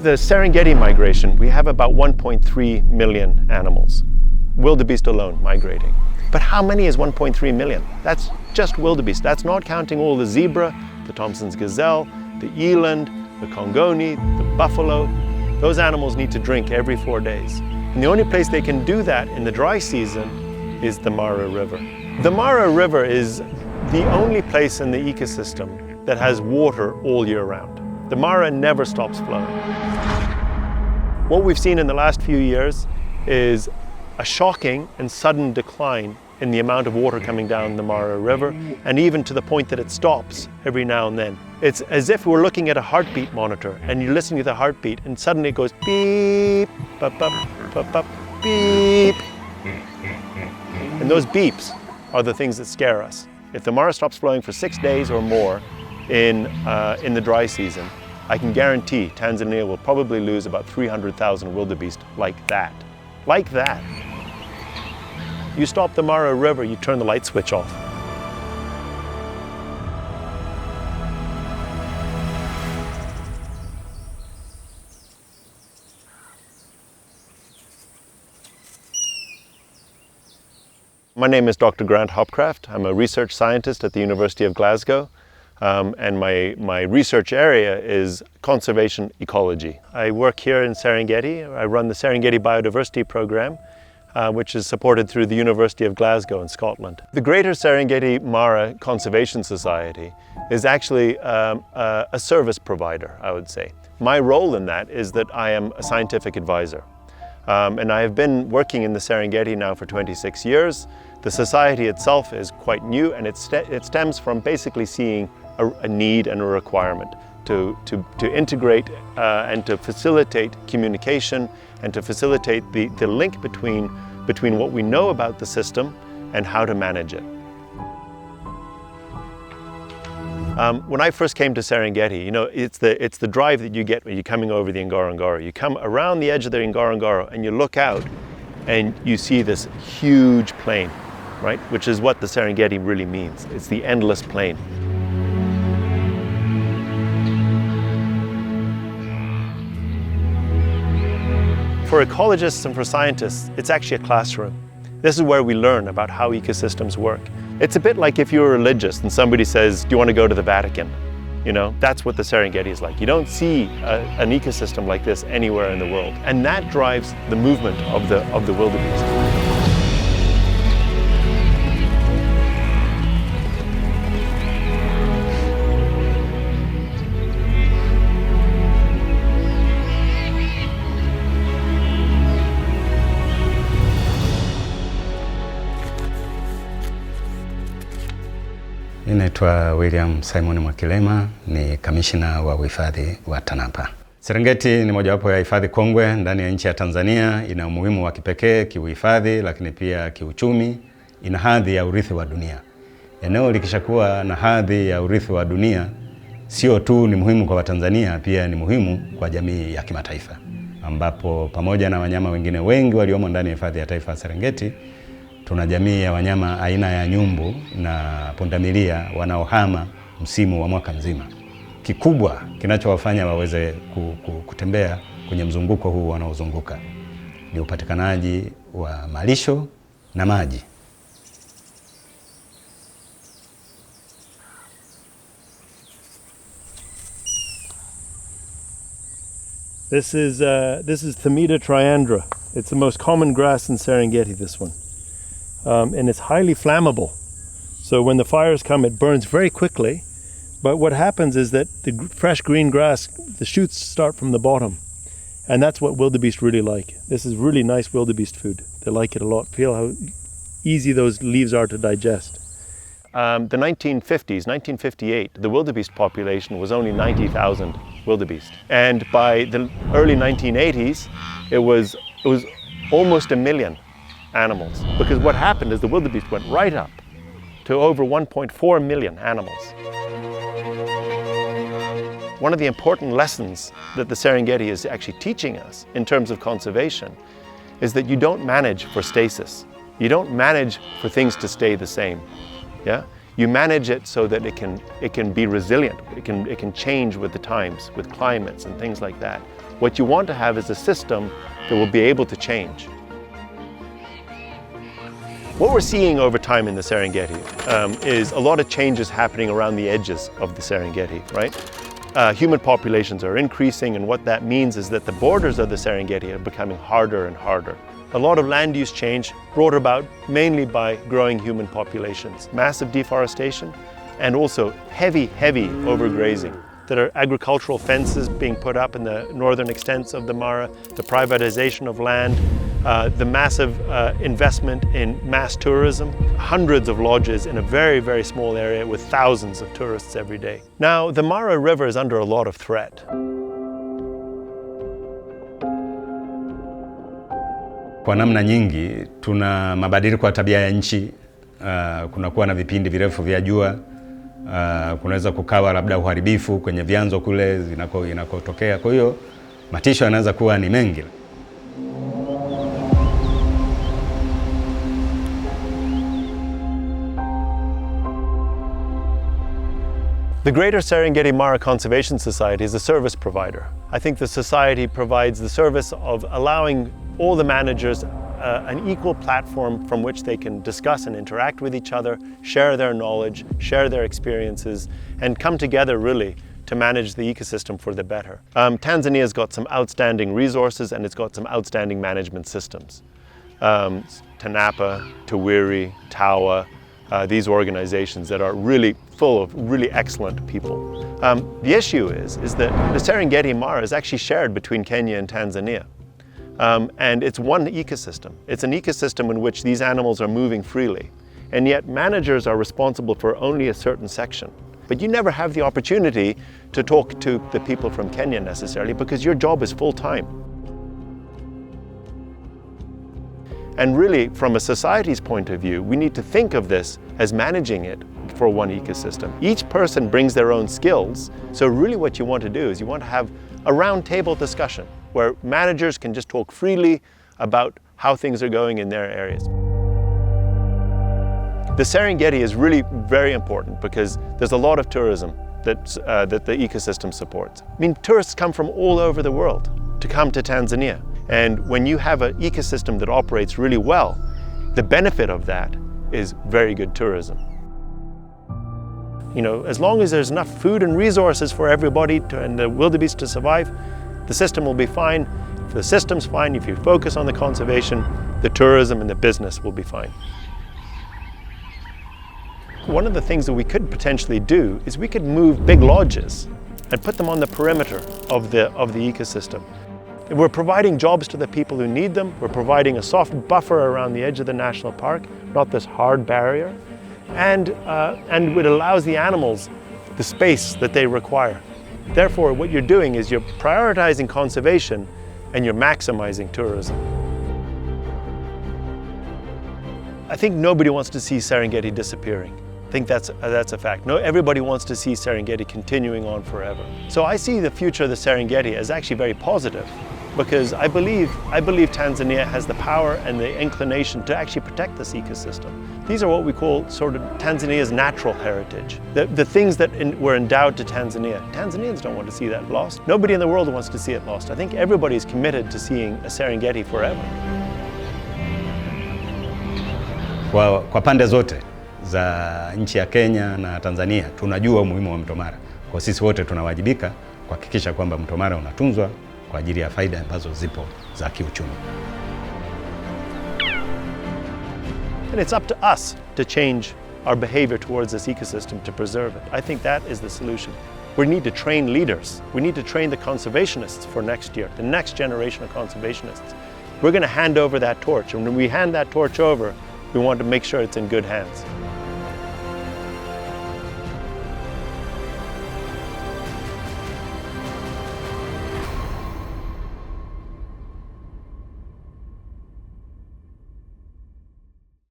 the Serengeti migration, we have about 1.3 million animals, wildebeest alone migrating. But how many is 1.3 million? That's just wildebeest. That's not counting all the zebra, the Thompson's gazelle, the eland, the Congoni, the buffalo. Those animals need to drink every 4 days. And the only place they can do that in the dry season is the Mara River. The Mara River is the only place in the ecosystem that has water all year round. The Mara never stops flowing. What we've seen in the last few years is a shocking and sudden decline in the amount of water coming down the Mara River, and even to the point that it stops every now and then. It's as if we're looking at a heartbeat monitor and you're listening to the heartbeat and suddenly it goes beep, bup, bup, bup, bup, beep. And those beeps are the things that scare us. If the Mara stops flowing for 6 days or more in the dry season, I can guarantee Tanzania will probably lose about 300,000 wildebeest like that. Like that. You stop the Mara River, you turn the light switch off. My name is Dr. Grant Hopcraft. I'm a research scientist at the University of Glasgow. And my research area is conservation ecology. I work here in Serengeti. I run the Serengeti Biodiversity Program, which is supported through the University of Glasgow in Scotland. The Greater Serengeti Mara Conservation Society is actually a service provider, I would say. My role in that is that I am a scientific advisor. And I have been working in the Serengeti now for 26 years. The society itself is quite new, and it stems from basically seeing a need and a requirement to integrate and to facilitate communication and to facilitate the link between what we know about the system and how to manage it. When I first came to Serengeti, you know, it's the drive that you get when you're coming over the Ngorongoro. You come around the edge of the Ngorongoro and you look out and you see this huge plain, right? Which is what the Serengeti really means. It's the endless plain. For ecologists and for scientists, it's actually a classroom. This is where we learn about how ecosystems work. It's a bit like if you're religious and somebody says, do you want to go to the Vatican? You know, that's what the Serengeti is like. You don't see an ecosystem like this anywhere in the world. And that drives the movement of the wildebeest. Naitwa William Simon Mwakilema, ni kamishina wa uhifadhi wa TANAPA. Serengeti ni mojawapo ya hifadhi kongwe ndani ya nchi ya Tanzania. Ina umuhimu wa kipekee kiuhifadhi, lakini pia kiuchumi. Ina hadhi ya urithi wa dunia. Eneo likishakuwa na hadhi ya urithi wa dunia, sio tu ni muhimu kwa Watanzania, pia ni muhimu kwa jamii ya kimataifa, ambapo pamoja na wanyama wengine wengi waliomo ndani ya hifadhi ya taifa ya Serengeti, tuna jamii ya wanyama aina ya nyumbu na pundamilia wanaohama msimu wa mwaka mzima. Kikubwa kinachowafanya waweze kutembea kwenye mzunguko huu wanaozunguka ni upatikanaji wa malisho na maji. This is Themida triandra. It's the most common grass in Serengeti, this one. And it's highly flammable. So when the fires come, it burns very quickly. But what happens is that the fresh green grass, the shoots start from the bottom. And that's what wildebeest really like. This is really nice wildebeest food. They like it a lot. Feel how easy those leaves are to digest. The 1950s, 1958, the wildebeest population was only 90,000 wildebeest. And by the early 1980s, it was almost 1 million animals. Because what happened is the wildebeest went right up to over 1.4 million animals. One of the important lessons that the Serengeti is actually teaching us in terms of conservation is that you don't manage for stasis. You don't manage for things to stay the same. Yeah? You manage it so that it can be resilient. It can change with the times, with climates and things like that. What you want to have is a system that will be able to change. What we're seeing over time in the Serengeti is a lot of changes happening around the edges of the Serengeti, right? Human populations are increasing, and what that means is that the borders of the Serengeti are becoming harder and harder. A lot of land use change brought about mainly by growing human populations, massive deforestation, and also heavy overgrazing. There are agricultural fences being put up in the northern extents of the Mara, the privatization of land, the massive investment in mass tourism, hundreds of lodges in a very small area with thousands of tourists every day. Now, the Mara River is under a lot of threat. Kwa namna nyingi tuna mabadiliko ya tabia ya nchi, kunakuwa na vipindi virefu vya jua, kunaweza kukawa labda uharibifu kwenye vyanzo kule inakotokea. Kwa hiyo matisho yanaweza kuwa ni mengi. The Greater Serengeti Mara Conservation Society is a service provider. I think the society provides the service of allowing all the managers an equal platform from which they can discuss and interact with each other, share their knowledge, share their experiences, and come together really to manage the ecosystem for the better. Tanzania's got some outstanding resources, and it's got some outstanding management systems. TANAPA, TAWIRI, TAWA, these organizations that are really full of really excellent people. The issue is that the Serengeti Mara is actually shared between Kenya and Tanzania. And it's one ecosystem. It's an ecosystem in which these animals are moving freely. And yet managers are responsible for only a certain section. But you never have the opportunity to talk to the people from Kenya necessarily, because your job is full-time. And really, from a society's point of view, we need to think of this as managing it for one ecosystem. Each person brings their own skills, so really what you want to do is you want to have a round table discussion where managers can just talk freely about how things are going in their areas. The Serengeti is really very important because there's a lot of tourism that the ecosystem supports. I mean, tourists come from all over the world to come to Tanzania. And when you have an ecosystem that operates really well, the benefit of that is very good tourism. You know, as long as there's enough food and resources for everybody and the wildebeest to survive, the system will be fine. If the system's fine, if you focus on the conservation, the tourism and the business will be fine. One of the things that we could potentially do is we could move big lodges and put them on the perimeter of the ecosystem. We're providing jobs to the people who need them. We're providing a soft buffer around the edge of the national park, not this hard barrier. And it allows the animals the space that they require. Therefore, what you're doing is you're prioritizing conservation and you're maximizing tourism. I think nobody wants to see Serengeti disappearing. I think that's a fact. No, everybody wants to see Serengeti continuing on forever. So I see the future of the Serengeti as actually very positive, because I believe Tanzania has the power and the inclination to actually protect this ecosystem. These are what we call sort of Tanzania's natural heritage. The things that were endowed to Tanzania. Tanzanians don't want to see that lost. Nobody in the world wants to see it lost. I think everybody is committed to seeing a Serengeti forever. Kwa pande zote za nchi ya Kenya na Tanzania tunajua umuhimu wa mto Mara. Kwa sisi wote tunawajibika kuhakikisha kwamba mto Mara unatunzwa kwa ajili ya faida ambazo zipo za kiuchumi. And it's up to us to change our behavior towards this ecosystem to preserve it. I think that is the solution. We need to train leaders. We need to train the conservationists for next year, the next generation of conservationists. We're going to hand over that torch, and when we hand that torch over, we want to make sure it's in good hands.